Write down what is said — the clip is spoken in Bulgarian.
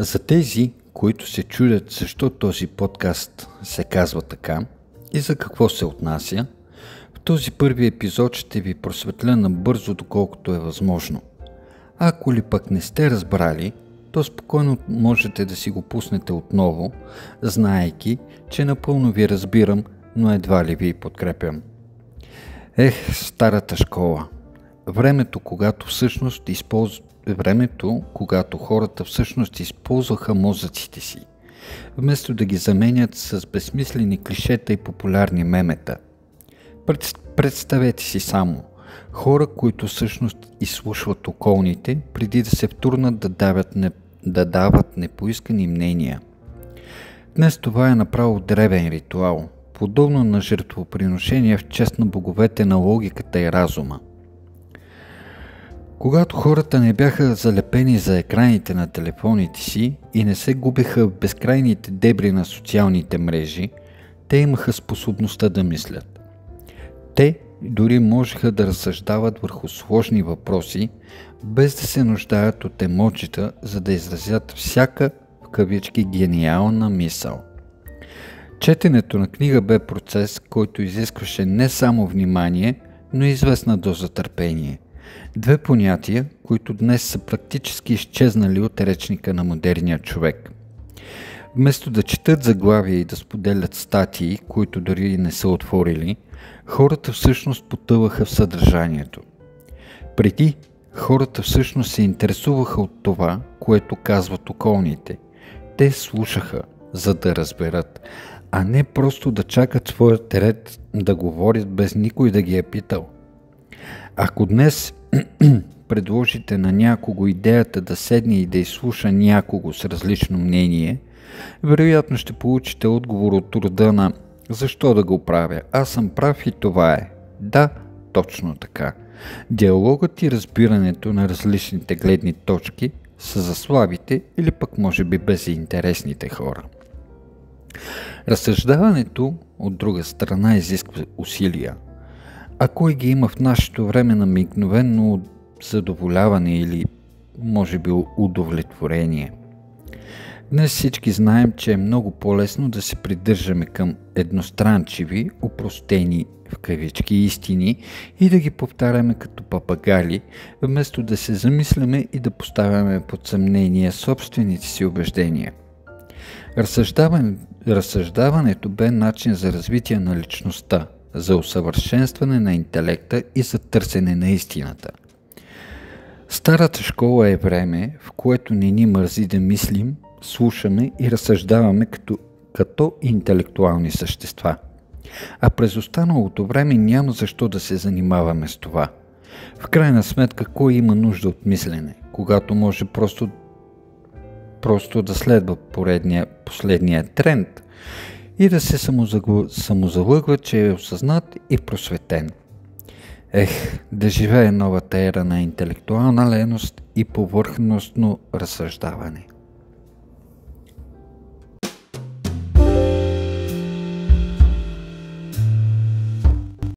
За тези, които се чудят защо този подкаст се казва така и за какво се отнася, в този първи епизод ще ви просветля набързо, доколкото е възможно. Ако ли пък не сте разбрали, то спокойно можете да си го пуснете отново, знаейки, че напълно ви разбирам, но едва ли ви подкрепям. Старата школа. Времето, когато хората всъщност използваха мозъците си, вместо да ги заменят с безсмислени клишета и популярни мемета. Представете си само хора, които всъщност изслушват околните, преди да се втурнат да дават непоискани мнения. Днес това е направо древен ритуал, подобно на жертвоприношение в чест на боговете на логиката и разума. Когато хората не бяха залепени за екраните на телефоните си и не се губеха в безкрайните дебри на социалните мрежи, те имаха способността да мислят. Те дори можеха да разсъждават върху сложни въпроси, без да се нуждаят от емоджита, за да изразят всяка, в кавички, гениална мисъл. Четенето на книга бе процес, който изискваше не само внимание, но и известна доза търпение. Две понятия, които днес са практически изчезнали от речника на модерния човек. Вместо да четат заглавия и да споделят статии, които дори не са отворили, хората всъщност потъваха в съдържанието. Преди, хората всъщност се интересуваха от това, което казват околните. Те слушаха, за да разберат, а не просто да чакат своят ред да говорят без никой да ги е питал. Ако днес предложите на някого идеята да седне и да изслуша някого с различно мнение, вероятно ще получите отговор от рода на "Защо да го правя? Аз съм прав и това е". Да, точно така. Диалогът и разбирането на различните гледни точки са за слабите или пък може би безинтересните хора. Разсъждаването от друга страна изисква усилия. А кой ги има в нашето време на мигновено задоволяване или може би удовлетворение? Днес всички знаем, че е много по-лесно да се придържаме към едностранчиви, опростени в кавички истини и да ги повтаряме като папагали, вместо да се замисляме и да поставяме под съмнение собствените си убеждения. Разсъждаването бе начин за развитие на личността, за усъвършенстване на интелекта и за търсене на истината. Старата школа е време, в което не ни мързи да мислим, слушаме и разсъждаваме като интелектуални същества. А през останалото време няма защо да се занимаваме с това. В крайна сметка, кой има нужда от мислене, когато може просто да следва последния тренд и да се самозалъгва, че е осъзнат и просветен. Да живее новата ера на интелектуална леност и повърхностно разсъждаване.